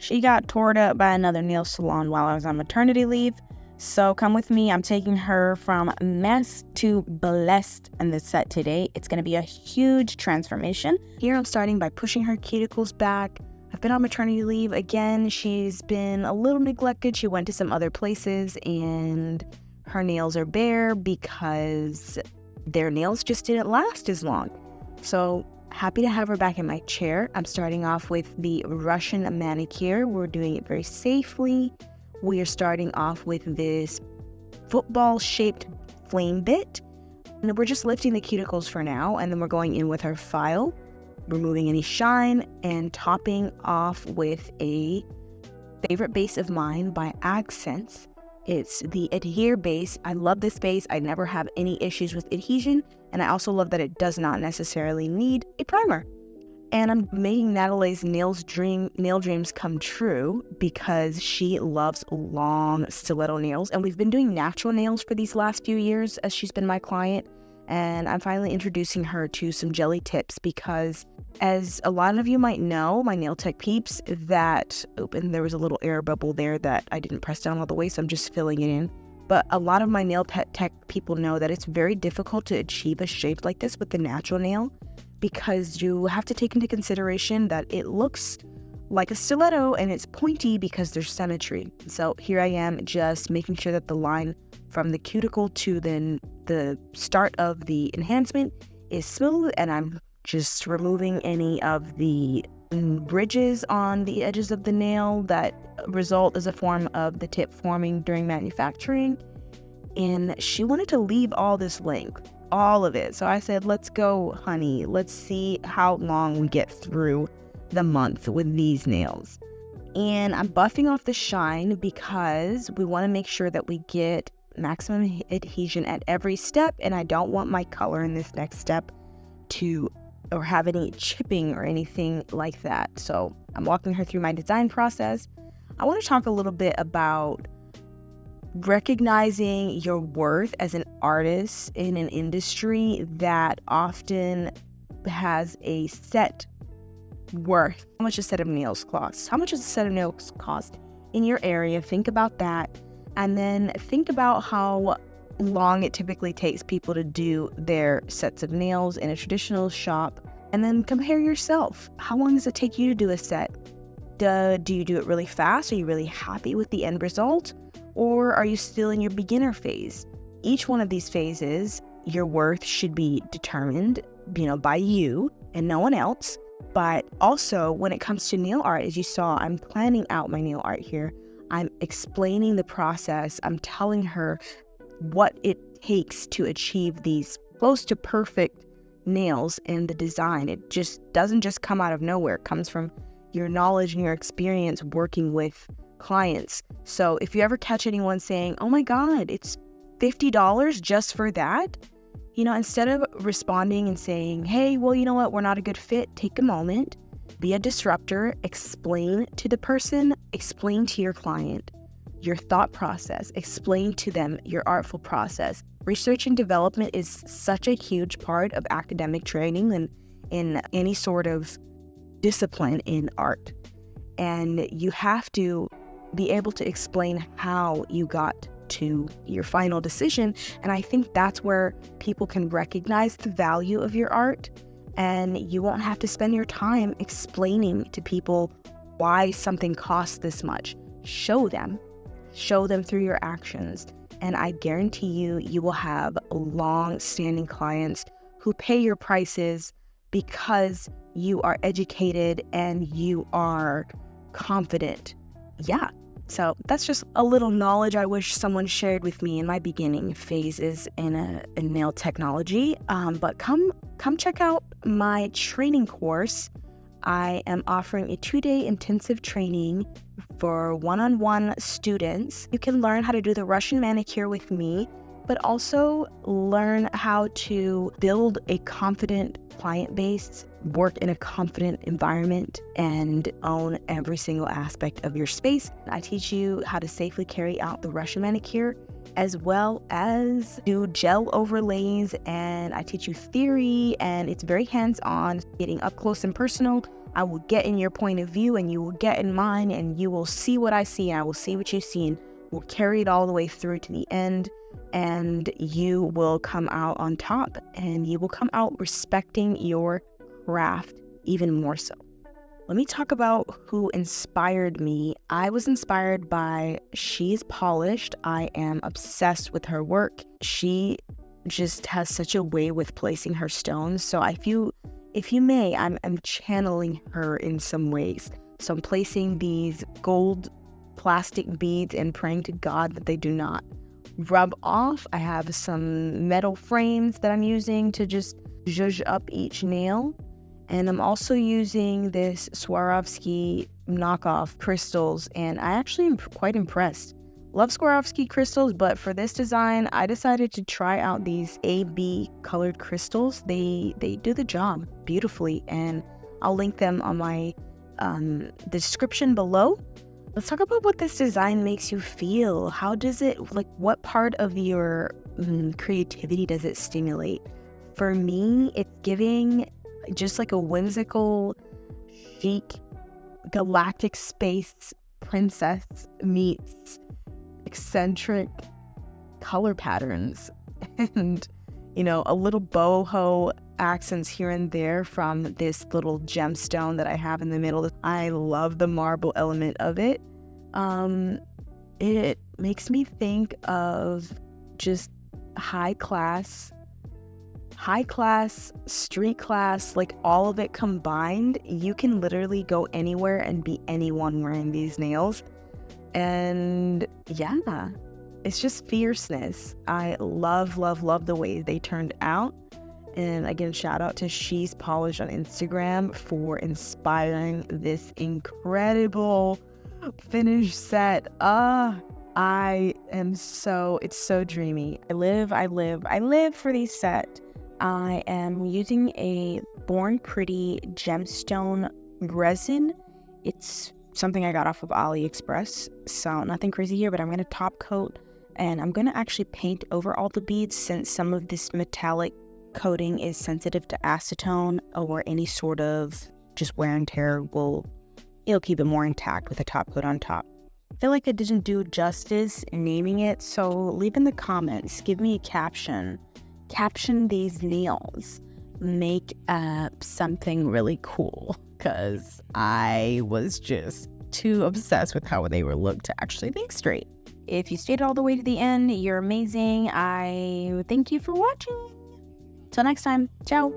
She got toured up by another nail salon while I was on maternity leave. So come with me. I'm taking her from mess to blessed in the set today. It's going to be a huge transformation. Here I'm starting by pushing her cuticles back. I've been on maternity leave again. She's been a little neglected. She went to some other places and her nails are bare because their nails just didn't last as long. So happy to have her back in my chair. I'm starting off with the Russian manicure. We're doing it very safely. We are starting off with this football-shaped flame bit. And we're just lifting the cuticles for now, and then we're going in with our file, removing any shine, and topping off with a favorite base of mine by Accents. It's the Adhere base. I love this base. I never have any issues with adhesion, and I also love that it does not necessarily need a primer. And I'm making Natalie's nail dreams come true because she loves long stiletto nails. And we've been doing natural nails for these last few years as she's been my client. And I'm finally introducing her to some jelly tips because, as a lot of you might know, my nail tech peeps, and there was a little air bubble there that I didn't press down all the way, so I'm just filling it in. But a lot of my nail tech people know that it's very difficult to achieve a shape like this with the natural nail, because you have to take into consideration that it looks like a stiletto and it's pointy because there's symmetry. So here I am just making sure that the line from the cuticle to the start of the enhancement is smooth, and I'm just removing any of the bridges on the edges of the nail that result as a form of the tip forming during manufacturing. And she wanted to leave all this length, all of it. So I said, let's go, honey. Let's see how long we get through the month with these nails. And I'm buffing off the shine because we want to make sure that we get maximum adhesion at every step. And I don't want my color in this next step to have any chipping or anything like that. So I'm walking her through my design process. I want to talk a little bit about recognizing your worth as an artist in an industry that often has a set worth. How much a set of nails costs? How much does a set of nails cost in your area? Think about that. And then think about how long it typically takes people to do their sets of nails in a traditional shop. And then compare yourself. How long does it take you to do a set? Do you do it really fast? Are you really happy with the end result? Or are you still in your beginner phase? Each one of these phases, your worth should be determined, by you and no one else. But also when it comes to nail art, as you saw, I'm planning out my nail art here. I'm explaining the process. I'm telling her what it takes to achieve these close to perfect nails in the design. It just doesn't just come out of nowhere. It comes from your knowledge and your experience working with clients. So if you ever catch anyone saying, oh my God, it's $50 just for that, instead of responding and saying, hey, well, you know what, we're not a good fit, take a moment, be a disruptor, explain to the person, explain to your client your thought process, explain to them your artful process. Research and development is such a huge part of academic training and in any sort of discipline in art. And you have to be able to explain how you got to your final decision. And I think that's where people can recognize the value of your art, and you won't have to spend your time explaining to people why something costs this much. Show them through your actions. And I guarantee you will have long-standing clients who pay your prices because you are educated and you are confident. Yeah. So that's just a little knowledge I wish someone shared with me in my beginning phases in nail technology. But come check out my training course. I am offering a 2-day intensive training for one-on-one students. You can learn how to do the Russian manicure with me, but also learn how to build a confident client base, work in a confident environment, and own every single aspect of your space. I teach you how to safely carry out the Russian manicure, as well as do gel overlays, and I teach you theory, and it's very hands-on, getting up close and personal I will get in your point of view and you will get in mine, and you will see what I see and I will see what you see, and we'll carry it all the way through to the end, and you will come out on top, and you will come out respecting your craft even more so. Let me talk about who inspired me. I was inspired by She's Polished. I am obsessed with her work. She just has such a way with placing her stones. So if you may, I'm channeling her in some ways. So I'm placing these gold plastic beads and praying to God that they do not rub off. I have some metal frames that I'm using to just zhuzh up each nail. And I'm also using this Swarovski knockoff crystals, and I actually am quite impressed. Love Swarovski crystals, but for this design, I decided to try out these AB colored crystals. They do the job beautifully, and I'll link them on my description below. Let's talk about what this design makes you feel. How does it, what part of your creativity does it stimulate? For me, it's giving just like a whimsical, chic, galactic space princess meets eccentric color patterns and, a little boho accents here and there from this little gemstone that I have in the middle. I love the marble element of it. It makes me think of just high class, street class, like all of it combined. You can literally go anywhere and be anyone wearing these nails. And yeah, it's just fierceness. I love the way they turned out. And again, shout out to She's Polished on Instagram for inspiring this incredible finished set. It's so dreamy. I live for these sets. I am using a Born Pretty gemstone resin. It's something I got off of AliExpress, so nothing crazy here, but I'm going to top coat, and I'm going to actually paint over all the beads, since some of this metallic coating is sensitive to acetone or any sort of just wear and tear. It'll keep it more intact with a top coat on top. I feel like I didn't do justice naming it, so leave in the comments, give me a caption these nails, make up something really cool, because I was just too obsessed with how they were looked to actually think straight. If you stayed all the way to the end, you're amazing. I thank you for watching. Till next time, ciao.